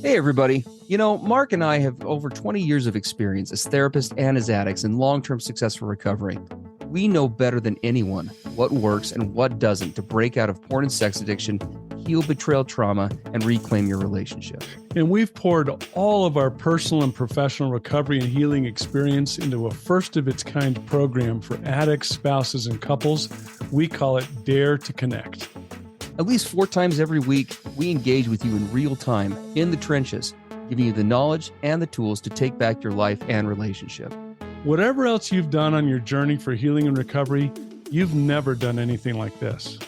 Hey, everybody. Mark and I have over 20 years of experience as therapists and as addicts in long-term successful recovery. We know better than anyone what works and what doesn't to break out of porn and sex addiction, heal betrayal trauma, and reclaim your relationship. And we've poured all of our personal and professional recovery and healing experience into a first-of-its-kind program for addicts, spouses, and couples. We call it Dare to Connect. At least 4 times every week, we engage with you in real time, in the trenches, giving you the knowledge and the tools to take back your life and relationship. Whatever else you've done on your journey for healing and recovery, you've never done anything like this.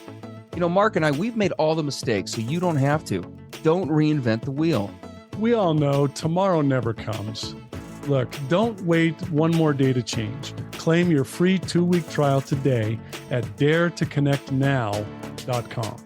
Mark and I, we've made all the mistakes, so you don't have to. Don't reinvent the wheel. We all know tomorrow never comes. Look, don't wait one more day to change. Claim your free 2-week trial today at daretoconnectnow.com.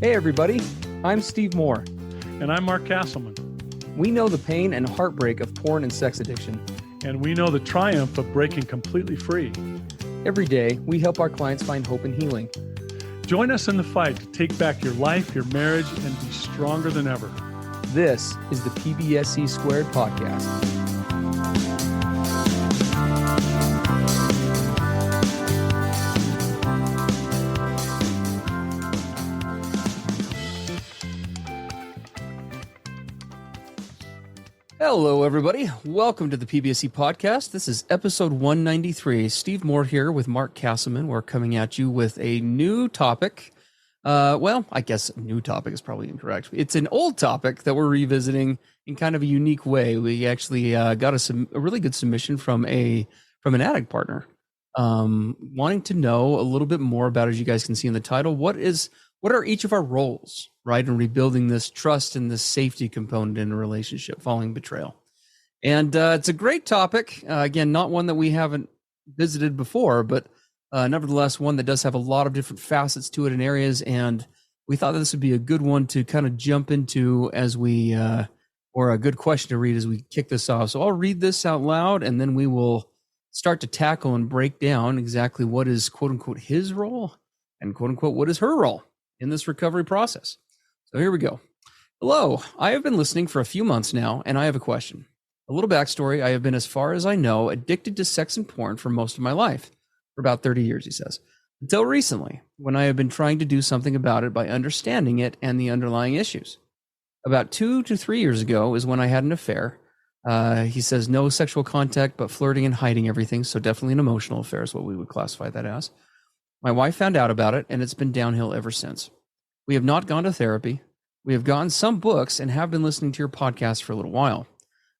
Hey, everybody. I'm Steve Moore. And I'm Mark Castleman. We know the pain and heartbreak of porn and sex addiction. And we know the triumph of breaking completely free. Every day, we help our clients find hope and healing. Join us in the fight to take back your life, your marriage, and be stronger than ever. This is the PBSC Squared podcast. Hello, everybody. Welcome to the PBSC podcast. This is episode 193. Steve Moore here with Mark Castleman. We're coming at you with a new topic. Well, I guess new topic is probably incorrect. It's an old topic that we're revisiting in kind of a unique way. We actually got a really good submission from an addict partner, wanting to know a little bit more about, as you guys can see in the title, what are each of our roles, right, in rebuilding this trust and this safety component in a relationship following betrayal. And it's a great topic. Again, not one that we haven't visited before, but nevertheless, one that does have a lot of different facets to it and areas. And we thought this would be a good one to kind of jump into as we, or a good question to read as we kick this off. So I'll read this out loud, and then we will start to tackle and break down exactly what is, quote unquote, his role and, quote unquote, what is her role in this recovery process. So here we go. Hello, I have been listening for a few months now, and I have a question. A little backstory: I have been, as far as I know, addicted to sex and porn for most of my life, for about 30 years, he says, until recently, when I have been trying to do something about it by understanding it and the underlying issues. About 2 to 3 years ago is when I had an affair. He says no sexual contact, but flirting and hiding everything, so definitely an emotional affair is what we would classify that as. My wife found out about it, and it's been downhill ever since. We have not gone to therapy. We have gotten some books and have been listening to your podcast for a little while.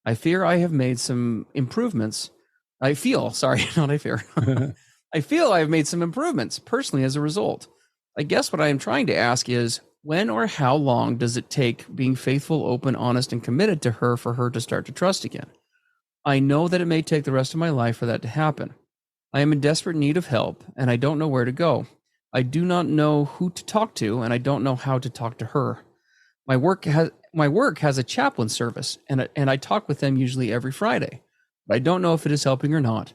I fear I have made some improvements. I feel I have made some improvements personally as a result. I guess what I am trying to ask is, when or how long does it take being faithful, open, honest, and committed to her for her to start to trust again? I know that it may take the rest of my life for that to happen. I am in desperate need of help, and I don't know where to go. I do not know who to talk to, and I don't know how to talk to her. My work has a chaplain service, and I talk with them usually every Friday. But I don't know if it is helping or not,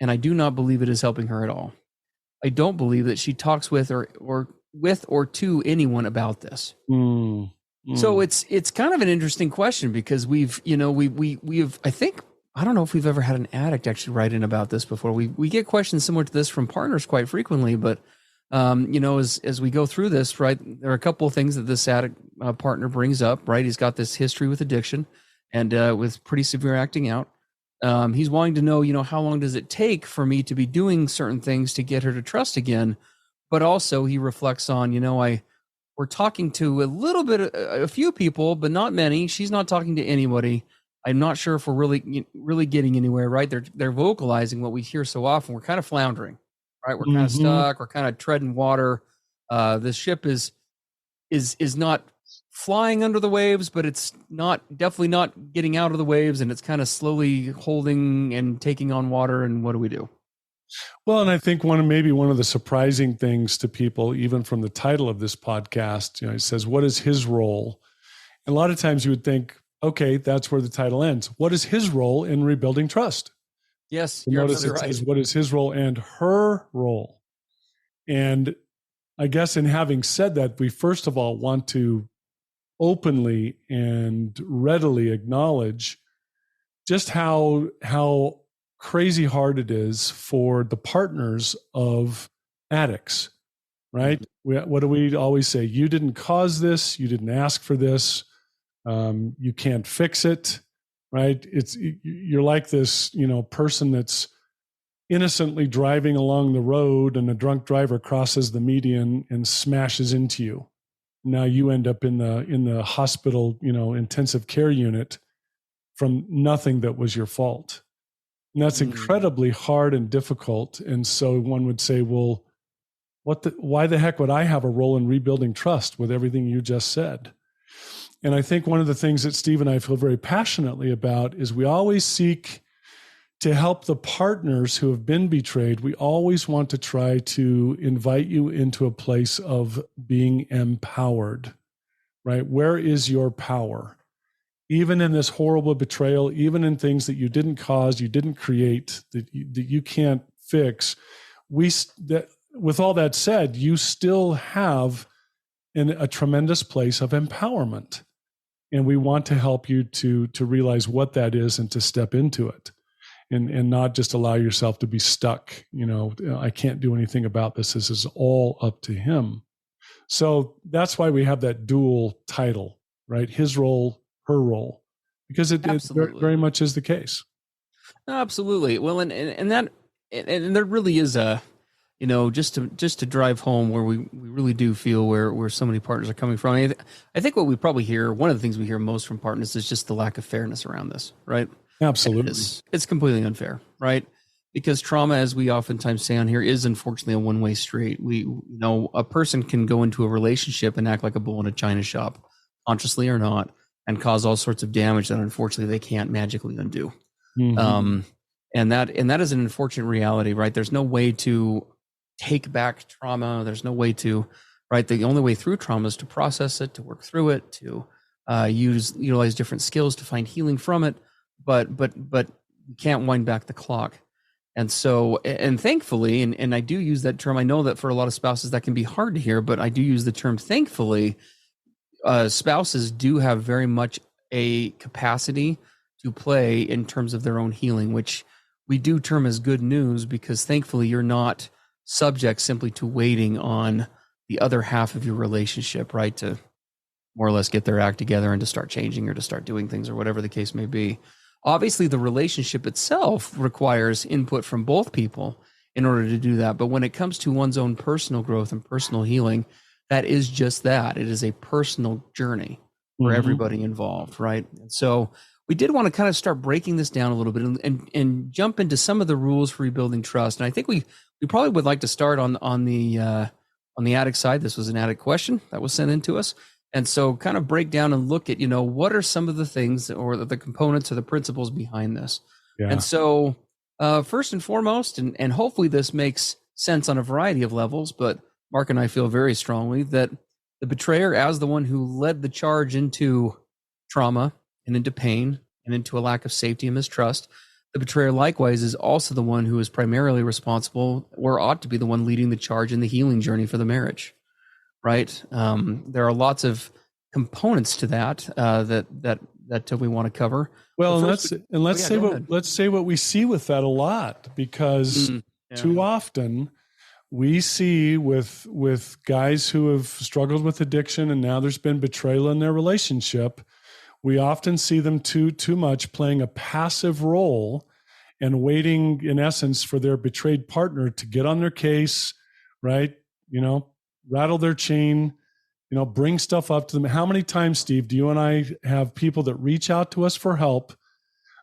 and I do not believe it is helping her at all. I don't believe that she talks with or to anyone about this. So it's kind of an interesting question, because we've I think, I don't know if we've ever had an addict actually write in about this before. We get questions similar to this from partners quite frequently, but as we go through this, right, there are a couple of things that this addict partner brings up, right? He's got this history with addiction and with pretty severe acting out. He's wanting to know, how long does it take for me to be doing certain things to get her to trust again? But also he reflects on, we're talking to a few people, but not many. She's not talking to anybody. I'm not sure if we're really getting anywhere, right? They're vocalizing what we hear so often. We're kind of floundering, right? We're kind of stuck. We're kind of treading water. This ship is not flying under the waves, but it's definitely not getting out of the waves, and it's kind of slowly holding and taking on water. And what do we do? Well, and I think one of the surprising things to people, even from the title of this podcast, it says, what is his role? And a lot of times you would think, okay, that's where the title ends. What is his role in rebuilding trust? Yes, You you're notice absolutely it right. says, what is his role and her role? And I guess in having said that, we first of all want to openly and readily acknowledge just how crazy hard it is for the partners of addicts, right? What do we always say? You didn't cause this. You didn't ask for this. You can't fix it, right? You're like this, person that's innocently driving along the road, and a drunk driver crosses the median and smashes into you. Now you end up in the hospital, intensive care unit from nothing that was your fault. And that's incredibly hard and difficult. And so one would say, well, why the heck would I have a role in rebuilding trust with everything you just said? And I think one of the things that Steve and I feel very passionately about is we always seek to help the partners who have been betrayed. We always want to try to invite you into a place of being empowered, right? Where is your power? Even in this horrible betrayal, even in things that you didn't cause, you didn't create, that you can't fix, with all that said, you still have a tremendous place of empowerment. And we want to help you to realize what that is and to step into it, and not just allow yourself to be stuck. I can't do anything about this. This is all up to him. So that's why we have that dual title, right? His role, her role, because it very, very much is the case. Absolutely. Well, and there really is a, just to drive home where we really do feel where so many partners are coming from. I think what we probably hear, one of the things we hear most from partners is just the lack of fairness around this, right? Absolutely. It's completely unfair, right? Because trauma, as we oftentimes say on here, is unfortunately a one-way street. A person can go into a relationship and act like a bull in a china shop, consciously or not, and cause all sorts of damage that unfortunately they can't magically undo. Mm-hmm. And that is an unfortunate reality, right? There's no way to take back trauma. There's no way to, right? The only way through trauma is to process it, to work through it, to utilize different skills to find healing from it. But you can't wind back the clock. And so, and thankfully, and I do use that term. I know that for a lot of spouses that can be hard to hear, but I do use the term thankfully. Spouses do have very much a capacity to play in terms of their own healing, which we do term as good news, because thankfully you're not subject simply to waiting on the other half of your relationship, right, to more or less get their act together and to start changing or to start doing things or whatever the case may be. Obviously, the relationship itself requires input from both people in order to do that. But when it comes to one's own personal growth and personal healing, that is just that. It is a personal journey for everybody involved, right? And so we did want to kind of start breaking this down a little bit and jump into some of the rules for rebuilding trust. And I think we probably would like to start on the addict side. This was an addict question that was sent in to us. And so kind of break down and look at, what are some of the things or the components or the principles behind this. Yeah. And so first and foremost, and hopefully this makes sense on a variety of levels, but Mark and I feel very strongly that the betrayer, as the one who led the charge into trauma and into pain and into a lack of safety and mistrust, the betrayer likewise is also the one who is primarily responsible, or ought to be the one leading the charge in the healing journey for the marriage. Right? There are lots of components to that that we want to cover. Well, let's say what we see with that a lot, because too often we see with guys who have struggled with addiction and now there's been betrayal in their relationship, we often see them too much playing a passive role and waiting, in essence, for their betrayed partner to get on their case, right? Rattle their chain, bring stuff up to them. How many times, Steve, do you and I have people that reach out to us for help?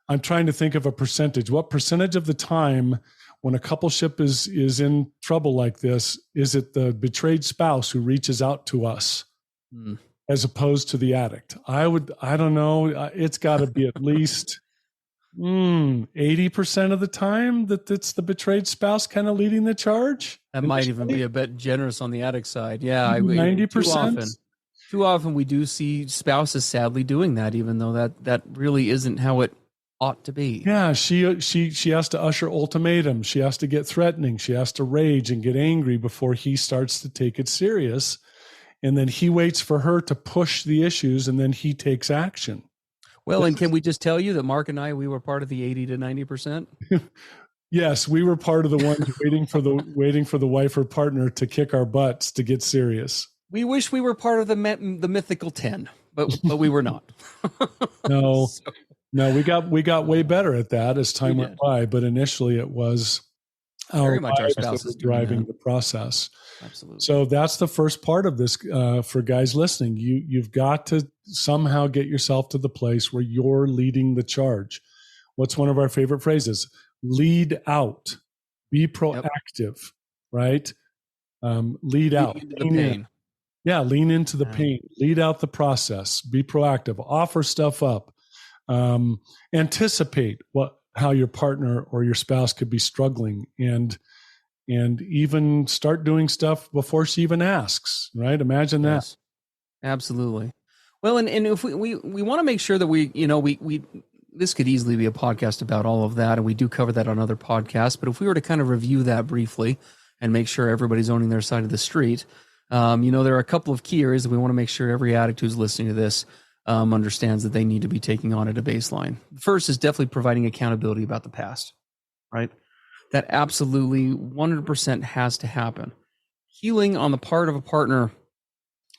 I'm trying to think of a percentage. What percentage of the time when a coupleship is in trouble like this, is it the betrayed spouse who reaches out to us as opposed to the addict? I don't know. It's got to be at least 80% of the time that it's the betrayed spouse kind of leading the charge. That might even be a bit generous on the addict side. Yeah, 90%. too often we do see spouses sadly doing that, even though that really isn't how it ought to be. Yeah, she has to usher ultimatums. She has to get threatening. She has to rage and get angry before he starts to take it serious. And then he waits for her to push the issues, and then he takes action. Well, and can we just tell you that Mark and I, we were part of the 80 to 90%? Yes, we were part of the ones waiting for the wife or partner to kick our butts to get serious. We wish we were part of the mythical 10, but we were not. No, no, we got way better at that as time went by. But initially, it was very much our spouses driving the process. Absolutely. So that's the first part of this for guys listening. You've got to somehow get yourself to the place where you're leading the charge. What's one of our favorite phrases? Lead out. Be proactive. Right? Lead out. Into the pain. Yeah, lean into the pain. Lead out the process. Be proactive. Offer stuff up. Anticipate how your partner or your spouse could be struggling, and even start doing stuff before she even asks. Right? Imagine that. Absolutely. Well, and if we want to make sure that we this could easily be a podcast about all of that, and we do cover that on other podcasts. But if we were to kind of review that briefly and make sure everybody's owning their side of the street. There are a couple of key areas that we want to make sure every addict who's listening to this understands that they need to be taking on at a baseline. First is definitely providing accountability about the past, right? That absolutely 100% has to happen. Healing on the part of a partner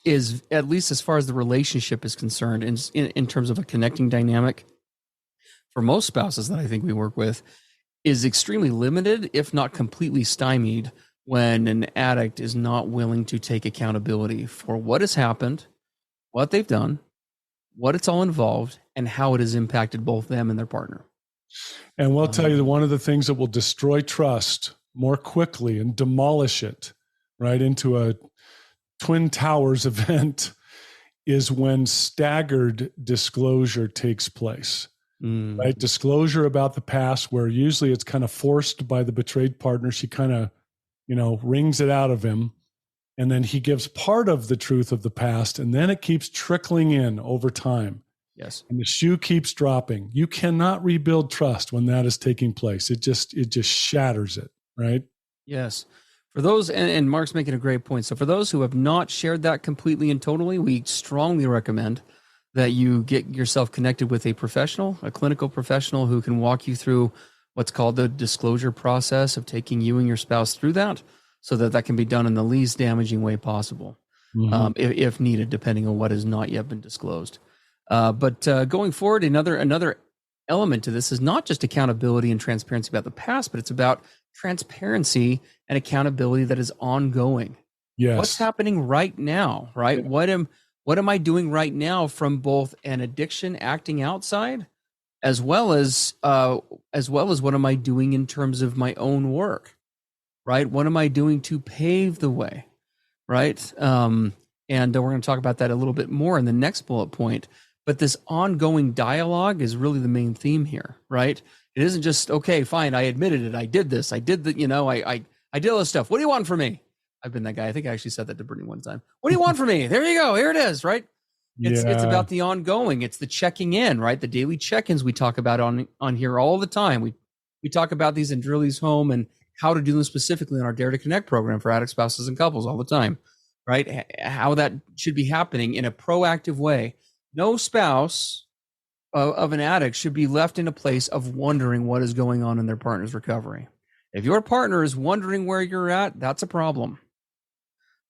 is, at least as far as the relationship is concerned, in terms of a connecting dynamic, for most spouses that I think we work with, is extremely limited, if not completely stymied, when an addict is not willing to take accountability for what has happened, what they've done, what it's all involved, and how it has impacted both them and their partner. And we'll tell you that one of the things that will destroy trust more quickly and demolish it right into a Twin Towers event is when staggered disclosure takes place. Right? Disclosure about the past, where usually it's kind of forced by the betrayed partner. She kind of wrings it out of him, and then he gives part of the truth of the past, and then it keeps trickling in over time. Yes. And the shoe keeps dropping. You cannot rebuild trust when that is taking place. It just shatters it, right? Yes. For those, and Mark's making a great point. So for those who have not shared that completely and totally, we strongly recommend that you get yourself connected with a professional, a clinical professional who can walk you through what's called the disclosure process of taking you and your spouse through that, so that can be done in the least damaging way possible, if needed, depending on what has not yet been disclosed. But going forward, another element to this is not just accountability and transparency about the past, but it's about transparency and accountability that is ongoing. Yes. What's happening right now, right? Yeah. What am I doing right now from both an addiction acting outside, as well as what am I doing in terms of my own work, right? What am I doing to pave the way, right? And we're going to talk about that a little bit more in the next bullet point. But this ongoing dialogue is really the main theme here, right? It isn't just, okay, fine, I admitted it, I did this, I did that, I did all this stuff. What do you want from me? I've been that guy. I think I actually said that to Brittany one time. What do you want from me? There you go. Here it is, right? It's about the ongoing. It's the checking in, right? The daily check-ins we talk about on here all the time. We talk about these in Drill These Home and how to do them specifically in our Dare to Connect program for addict spouses and couples all the time, right? How that should be happening in a proactive way. No spouse of an addict should be left in a place of wondering what is going on in their partner's recovery. If your partner is wondering where you're at, that's a problem.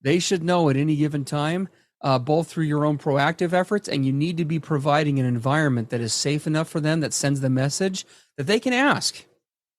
They should know at any given time, both through your own proactive efforts, and you need to be providing an environment that is safe enough for them, that sends the message that they can ask.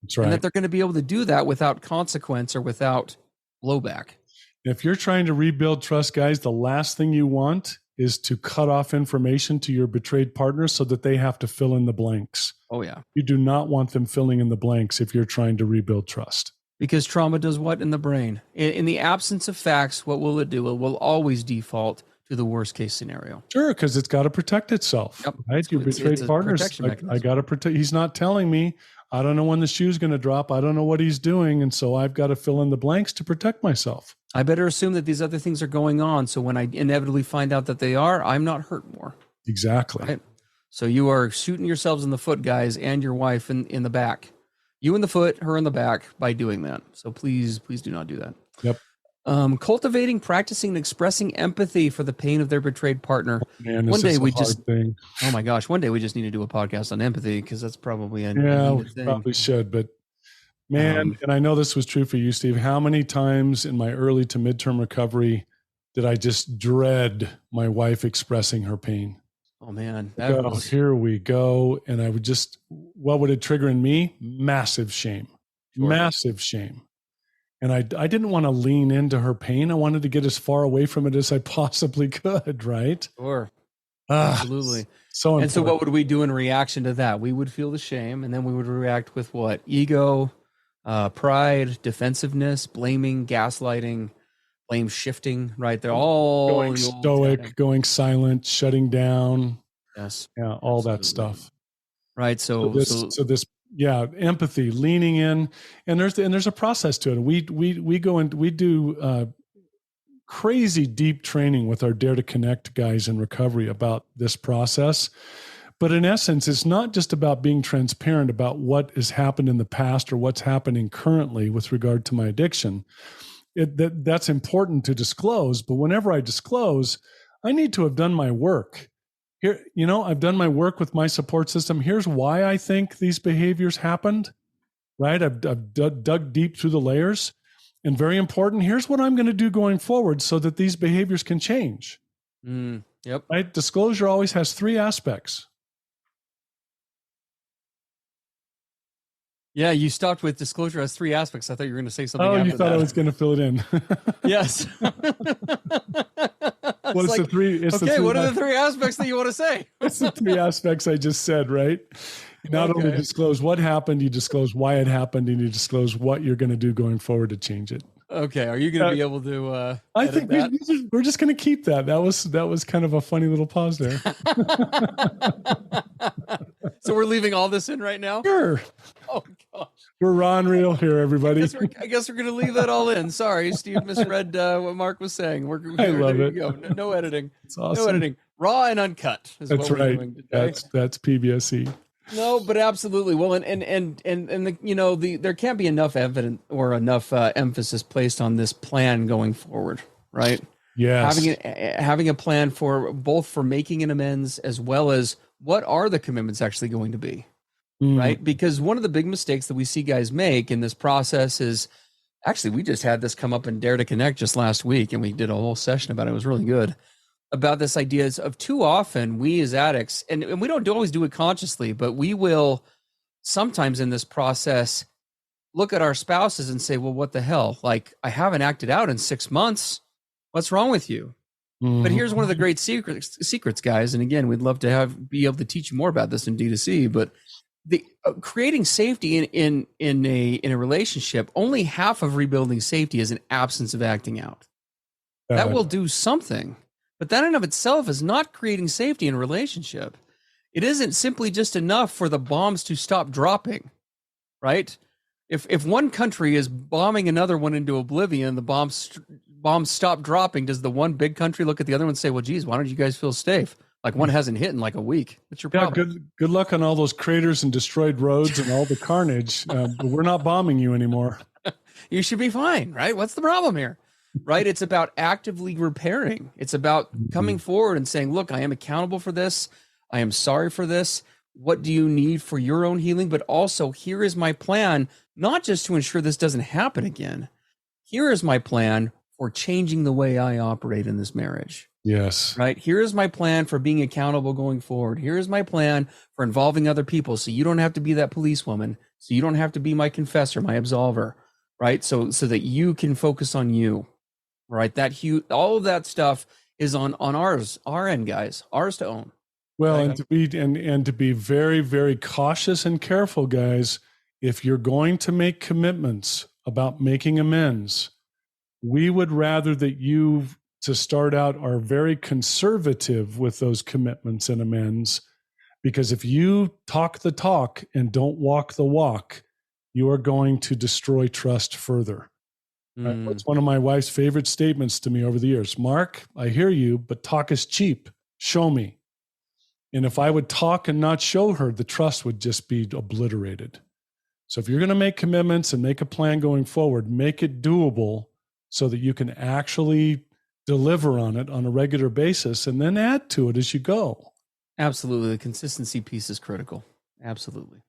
That's right. And that they're going to be able to do that without consequence or without blowback. If you're trying to rebuild trust, guys, the last thing you want is to cut off information to your betrayed partner so that they have to fill in the blanks. Oh, yeah. You do not want them filling in the blanks if you're trying to rebuild trust. Because trauma does what in the brain? In the absence of facts, what will it do? It will always default to the worst case scenario. Sure, because it's got to protect itself, Yep. right? Your betrayed partner's like, I got to protect. He's not telling me. I don't know when the shoe's going to drop. I don't know what he's doing. And so I've got to fill in the blanks to protect myself. I better assume that these other things are going on. So when I inevitably find out that they are, I'm not hurt more. Exactly. Right? So you are shooting yourselves in the foot, guys, and your wife in the back. You in the foot, her in the back by doing that. So please do not do that. Yep. Cultivating, practicing, and expressing empathy for the pain of their betrayed partner. Man, one day we just thing. Oh my gosh, one day we just need to do a podcast on empathy because that's probably a we probably should. But man, and I know this was true for you, Steve. How many times in my early to midterm recovery did I just dread my wife expressing her pain? Oh man, here we go. And I would just, what would it trigger in me? Massive shame, massive shame. And I didn't want to lean into her pain. I wanted to get as far away from it as I possibly could, right? Sure. Absolutely. So important. And so what would we do in reaction to that? We would feel the shame, and then we would react with what? Ego, pride, defensiveness, blaming, gaslighting, blame shifting, right? They're all going stoic, going silent, shutting down. Yes. Yeah, all that stuff. Right. So this empathy, leaning in, and there's a process to it. We go and we do crazy deep training with our Dare to Connect guys in recovery about this process. But in essence, it's not just about being transparent about what has happened in the past or what's happening currently with regard to my addiction. That's important to disclose. But whenever I disclose, I need to have done my work. Here, I've done my work with my support system. Here's why I think these behaviors happened, right? I've dug deep through the layers. And very important, here's what I'm going to do going forward so that these behaviors can change. Yep. Right? Disclosure always has 3 aspects. Yeah, you stopped with disclosure has 3 aspects. I thought you were going to say something. Oh, you thought I was going to fill it in. Yes. What's the 3? What are the 3 aspects that you want to say? It's the 3 aspects I just said, right? You not only disclose what happened, you disclose why it happened, and you disclose what you're going to do going forward to change it. Okay. Are you going to be able to? I think we're just going to keep that. That was kind of a funny little pause there. So we're leaving all this in right now? Sure. Oh gosh. We're Ron Real here, everybody. I guess we're going to leave that all in. Sorry, Steve misread what Mark was saying. I love it. Go. No editing. It's awesome. No editing. Raw and uncut is That's what we're right. doing today. That's PBSE. No, but absolutely. Well, and there can't be enough evidence or enough emphasis placed on this plan going forward, right? Yes. Having a plan for both for making an amends as well as what are the commitments actually going to be, right? Because one of the big mistakes that we see guys make in this process is actually we just had this come up in Dare to Connect just last week, and we did a whole session about it. It was really good. About this idea of too often we as addicts, and we don't always do it consciously, but we will sometimes in this process look at our spouses and say, well, what the hell? Like, I haven't acted out in 6 months. What's wrong with you? But here's one of the great secrets, guys. And again, we'd love to be able to teach you more about this in D2C, but the creating safety in a relationship, only half of rebuilding safety is an absence of acting out. That will do something. But that in of itself is not creating safety in a relationship. It isn't simply just enough for the bombs to stop dropping, right? If one country is bombing another one into oblivion, the bombs stop dropping, does the one big country look at the other one and say, well, geez, why don't you guys feel safe? Like one hasn't hit in like a week. What's your problem? Good luck on all those craters and destroyed roads and all the carnage. But we're not bombing you anymore. You should be fine, right? What's the problem here? Right? It's about actively repairing. It's about coming forward and saying, look, I am accountable for this. I am sorry for this. What do you need for your own healing? But also, here is my plan, not just to ensure this doesn't happen again. Here is my plan for changing the way I operate in this marriage. Yes. Right? Here is my plan for being accountable going forward. Here is my plan for involving other people so you don't have to be that policewoman. So you don't have to be my confessor, my absolver. Right? So that you can focus on you. Right. All of that stuff is on our end, guys, ours to own. Well, right? and to be very, very cautious and careful, guys. If you're going to make commitments about making amends, we would rather that you to start out are very conservative with those commitments and amends, because if you talk the talk and don't walk the walk, you are going to destroy trust further. Right? That's one of my wife's favorite statements to me over the years. Mark, I hear you, but talk is cheap. Show me. And if I would talk and not show her, the trust would just be obliterated. So if you're going to make commitments and make a plan going forward, make it doable so that you can actually deliver on it on a regular basis and then add to it as you go. Absolutely. The consistency piece is critical. Absolutely.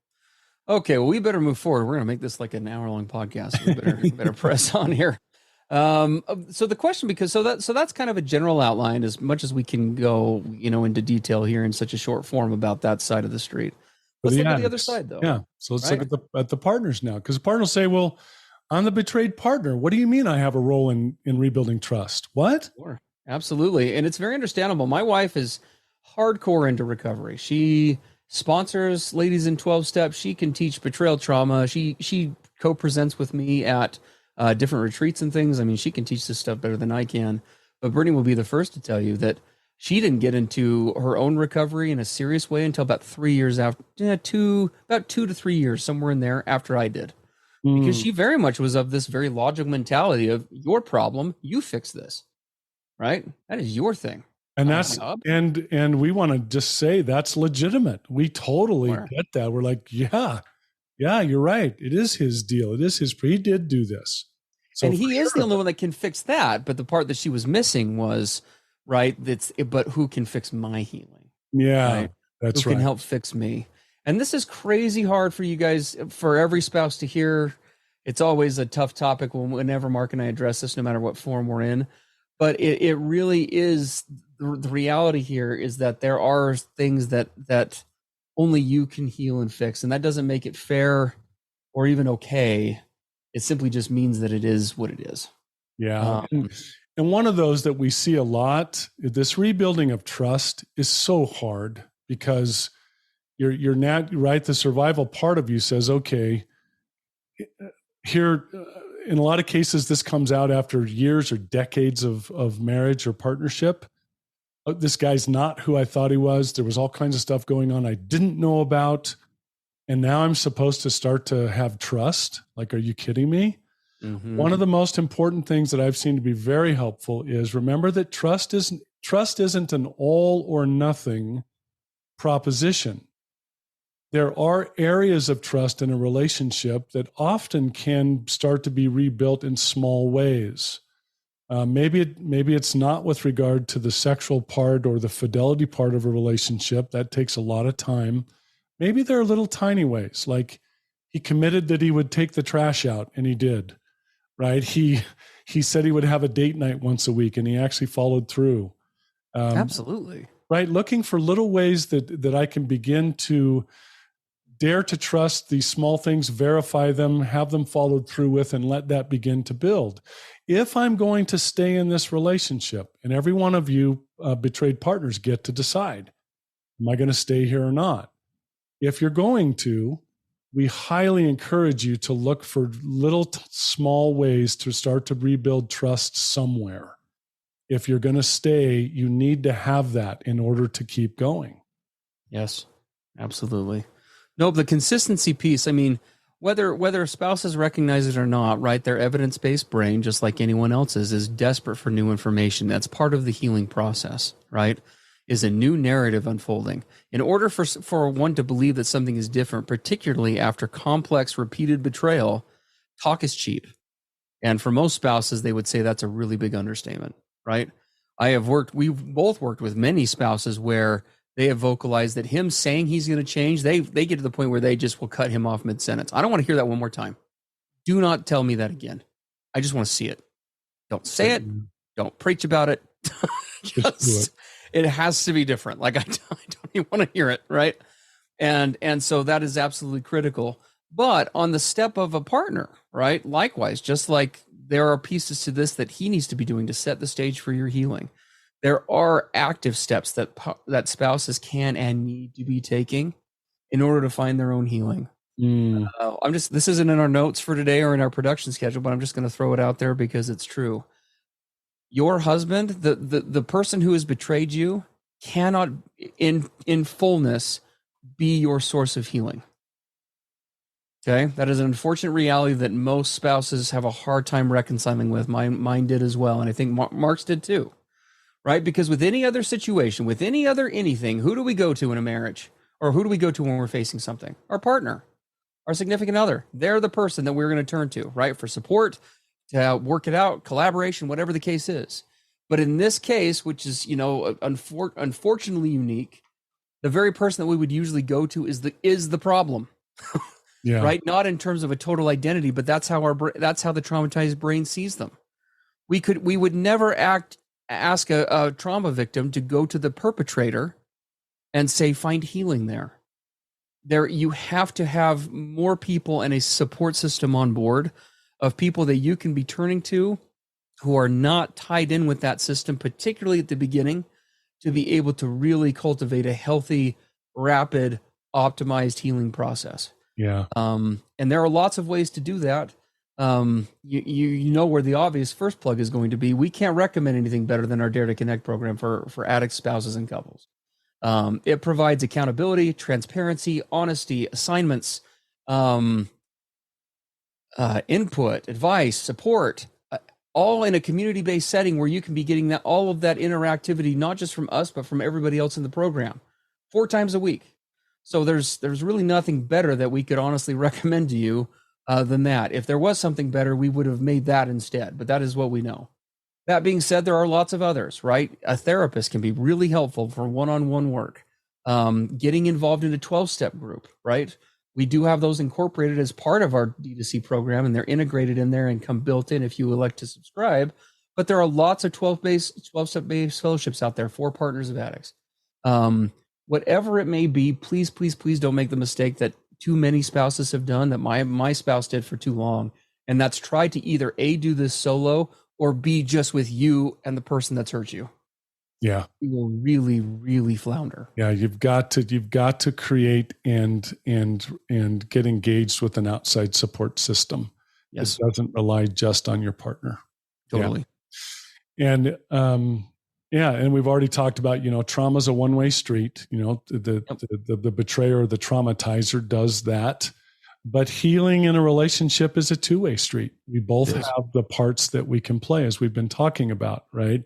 Okay, well, we better move forward. We're going to make this like an hour-long podcast. We better press on here. So the question, so that's kind of a general outline, as much as we can go, into detail here in such a short form about that side of the street. Let's look at the other side, though. Yeah. So let's look at the partners now, because the partner will say, "Well, I'm the betrayed partner. What do you mean I have a role in rebuilding trust?" What? Sure. Absolutely, and it's very understandable. My wife is hardcore into recovery. She sponsors ladies in 12 steps. She can teach betrayal trauma. She co-presents with me at different retreats and things. I mean, she can teach this stuff better than I can. But Brittany will be the first to tell you that she didn't get into her own recovery in a serious way until about 3 years after, about 2 to 3 years, somewhere in there, after I did. Because she very much was of this very logical mentality of, your problem, you fix this, right? That is your thing. And that's and we want to just say that's legitimate. We totally get that. We're like, yeah, you're right. It is his deal. It is he did do this. So and he is the only one that can fix that. But the part that she was missing was, but who can fix my healing? Yeah, right? That's who can help fix me? And this is crazy hard for you guys, for every spouse to hear. It's always a tough topic whenever Mark and I address this, no matter what form we're in. But it really is, the reality here is that there are things that only you can heal and fix. And that doesn't make it fair or even okay. It simply just means that it is what it is. Yeah. And one of those that we see a lot, this rebuilding of trust is so hard, because you're not right. The survival part of you says, okay, here, in a lot of cases, this comes out after years or decades of marriage or partnership. This guy's not who I thought he was. There was all kinds of stuff going on I didn't know about. And now I'm supposed to start to have trust. Like, are you kidding me? Mm-hmm. One of the most important things that I've seen to be very helpful is, remember that trust isn't an all or nothing proposition. There are areas of trust in a relationship that often can start to be rebuilt in small ways. Maybe it's not with regard to the sexual part or the fidelity part of a relationship. That takes a lot of time. Maybe there are little tiny ways, like he committed that he would take the trash out, and he did, right? He said he would have a date night once a week, and he actually followed through. Absolutely. Right. Looking for little ways that I can begin to dare to trust these small things, verify them, have them followed through with, and let that begin to build. If I'm going to stay in this relationship, and every one of you betrayed partners get to decide, am I going to stay here or not? If you're going to, we highly encourage you to look for little small ways to start to rebuild trust somewhere. If you're going to stay, you need to have that in order to keep going. Yes, absolutely. No, the consistency piece, I mean, whether spouses recognize it or not, right? Their evidence-based brain, just like anyone else's, is desperate for new information. That's part of the healing process, right? Is a new narrative unfolding. In order for one to believe that something is different, particularly after complex, repeated betrayal, talk is cheap. And for most spouses, they would say that's a really big understatement, right? We've both worked with many spouses where they have vocalized that him saying he's going to change, they get to the point where they just will cut him off mid-sentence. I don't want to hear that one more time. Do not tell me that again. I just want to see it. Don't say it. Don't preach about it. It has to be different. Like, I don't even want to hear it, right? And so that is absolutely critical. But on the step of a partner, right? Likewise, just like there are pieces to this that he needs to be doing to set the stage for your healing. There are active steps that spouses can and need to be taking in order to find their own healing. This isn't in our notes for today or in our production schedule, but I'm just going to throw it out there because it's true. Your husband, the person who has betrayed you, cannot in fullness be your source of healing. Okay, that is an unfortunate reality that most spouses have a hard time reconciling with. Mine did as well, and I think Mark's did too. Right? Because with any other situation, with any other anything, who do we go to in a marriage? Or who do we go to when we're facing something? Our partner, our significant other. They're the person that we're going to turn to, right? For support, to work it out, collaboration, whatever the case is. But in this case, which is, unfortunately unique, the very person that we would usually go to is the problem. Yeah. Right? Not in terms of a total identity, but that's how that's how the traumatized brain sees them. We would never ask a trauma victim to go to the perpetrator and say, find healing there. You have to have more people and a support system on board of people that you can be turning to who are not tied in with that system, particularly at the beginning, to be able to really cultivate a healthy, rapid, optimized healing process. Yeah. And there are lots of ways to do that. You know where the obvious first plug is going to be. We can't recommend anything better than our Dare to Connect program for addicts, spouses, and couples. It provides accountability, transparency, honesty, assignments, input, advice, support, all in a community-based setting where you can be getting all of that interactivity, not just from us, but from everybody else in the program, 4 times a week. So there's really nothing better that we could honestly recommend to you than that. If there was something better, we would have made that instead, but that is what we know. That being said, there are lots of others, right? A therapist can be really helpful for one-on-one work. Getting involved in a 12-step group, right? We do have those incorporated as part of our D2C program, and they're integrated in there and come built in if you elect to subscribe. But there are lots of 12-step based fellowships out there for partners of addicts. Whatever it may be, please, please, please don't make the mistake that too many spouses have done, that my spouse did for too long. And that's try to either A, do this solo, or B, just with you and the person that's hurt you. Yeah. You will really, really flounder. Yeah. You've got to create and get engaged with an outside support system. Yes. It doesn't rely just on your partner. Totally. Yeah. And we've already talked about, trauma's a one-way street. The betrayer, the traumatizer does that. But healing in a relationship is a two-way street. We both have the parts that we can play, as we've been talking about, right?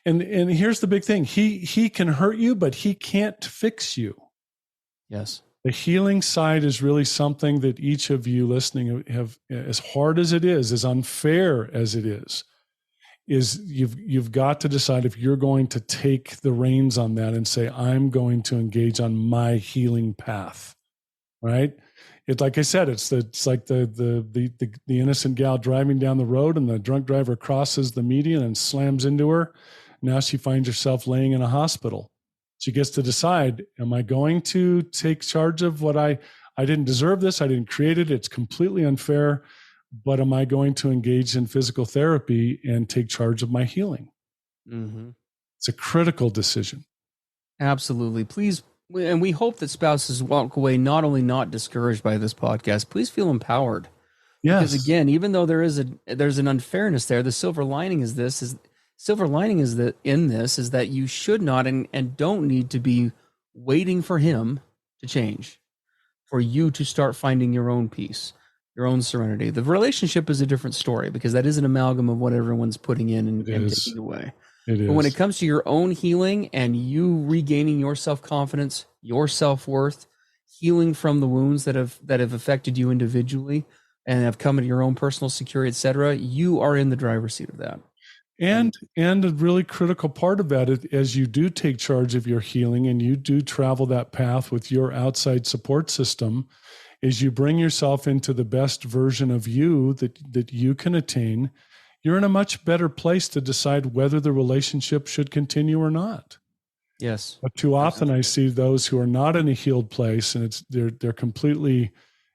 And here's the big thing. He can hurt you, but he can't fix you. Yes. The healing side is really something that each of you listening have, as hard as it is, as unfair as it is you've got to decide if you're going to take the reins on that and say, I'm going to engage on my healing path, right? It's like I said, it's like the innocent gal driving down the road and the drunk driver crosses the median and slams into her. Now she finds herself laying in a hospital. She gets to decide, am I going to take charge of what I didn't deserve this? I didn't create it. It's completely unfair. But am I going to engage in physical therapy and take charge of my healing? Mm-hmm. It's a critical decision. Absolutely. Please. And we hope that spouses walk away not only not discouraged by this podcast, please feel empowered. Yes. Because again, even though there's an unfairness there, the silver lining is that you should not and don't need to be waiting for him to change, for you to start finding your own peace, your own serenity. The relationship is a different story because that is an amalgam of what everyone's putting in and taking away. But when it comes to your own healing and you regaining your self-confidence, your self-worth, healing from the wounds that have affected you individually and have come into your own personal security, etc., you are in the driver's seat of that. And a really critical part of that, as you do take charge of your healing and you do travel that path with your outside support system, is you bring yourself into the best version of you that you can attain. You're in a much better place to decide whether the relationship should continue or not. Yes. But too often I see those who are not in a healed place and they're completely,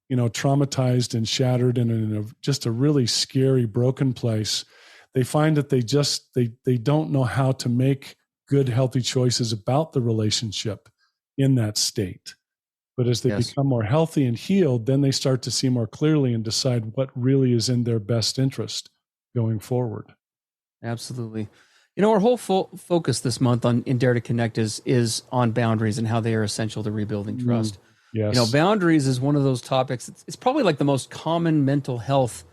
traumatized and shattered and in just a really scary, broken place. They find that they don't know how to make good, healthy choices about the relationship in that state. But as they become more healthy and healed, then they start to see more clearly and decide what really is in their best interest going forward. Absolutely. You know, our whole focus this month on in Dare to Connect is on boundaries and how they are essential to rebuilding trust. You know, Yes. boundaries is one of those topics. It's probably like the most common mental health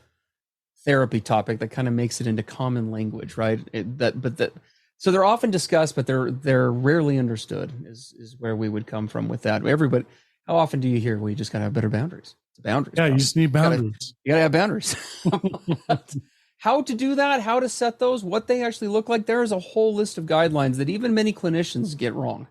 therapy topic that kind of makes it into common language, right? So they're often discussed, but they're rarely understood. Is where we would come from with that. Everybody, how often do you hear we just gotta have better boundaries? It's boundaries. Yeah, you Problem. just need boundaries. You gotta have boundaries. How to do that, how to set those, what they actually look like. There is a whole list of guidelines that even many clinicians get wrong.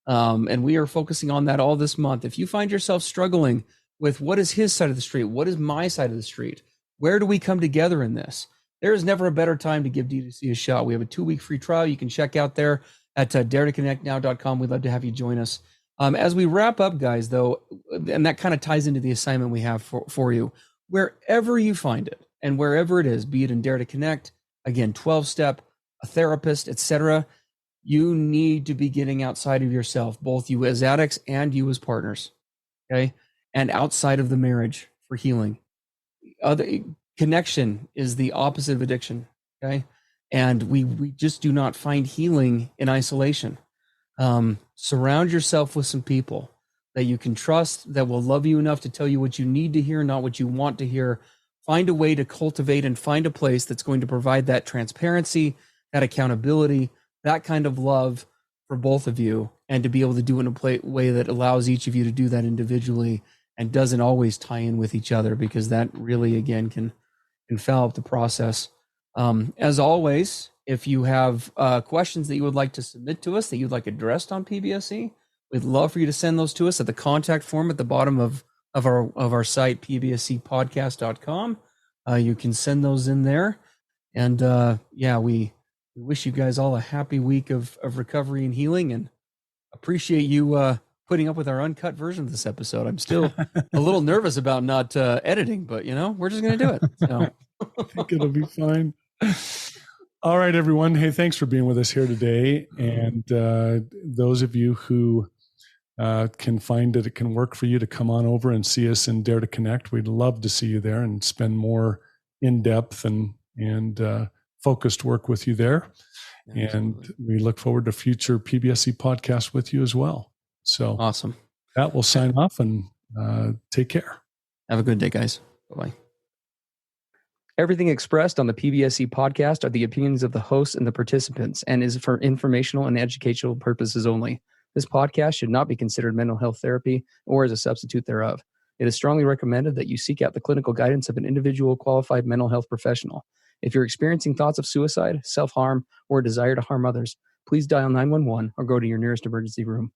And we are focusing on that all this month. If you find yourself struggling with what is his side of the street, what is my side of the street, where do we come together in this? There is never a better time to give D2C a shot. We have a 2-week free trial you can check out there at daretoconnectnow.com. We'd love to have you join us. As we wrap up, guys, though, and that kind of ties into the assignment we have for you, wherever you find it, and wherever it is, be it in Dare to Connect, again, 12-step, a therapist, etc., you need to be getting outside of yourself, both you as addicts and you as partners, okay? And outside of the marriage for healing. Other connection is the opposite of addiction, okay? And we just do not find healing in isolation. Surround yourself with some people that you can trust, that will love you enough to tell you what you need to hear, not what you want to hear. Find a way to cultivate and find a place that's going to provide that transparency, that accountability, that kind of love for both of you, and to be able to do it in a way that allows each of you to do that individually and doesn't always tie in with each other, because that really, again, can foul up the process. As always, if you have questions that you would like to submit to us, that you'd like addressed on PBSE, we'd love for you to send those to us at the contact form at the bottom of our site, pbscpodcast.com. You can send those in there. And we wish you guys all a happy week of recovery and healing, and appreciate you putting up with our uncut version of this episode. I'm still a little nervous about not editing, but we're just going to do it. So. I think it'll be fine. All right, everyone. Hey, thanks for being with us here today. And those of you who can find it can work for you to come on over and see us in Dare to Connect, we'd love to see you there and spend more in-depth and focused work with you there. Absolutely. And we look forward to future PBSE podcasts with you as well. So awesome. That will sign off, and take care. Have a good day, guys. Bye-bye. Everything expressed on the PBSE podcast are the opinions of the hosts and the participants, and is for informational and educational purposes only. This podcast should not be considered mental health therapy or as a substitute thereof. It is strongly recommended that you seek out the clinical guidance of an individual qualified mental health professional. If you're experiencing thoughts of suicide, self-harm, or a desire to harm others, please dial 911 or go to your nearest emergency room.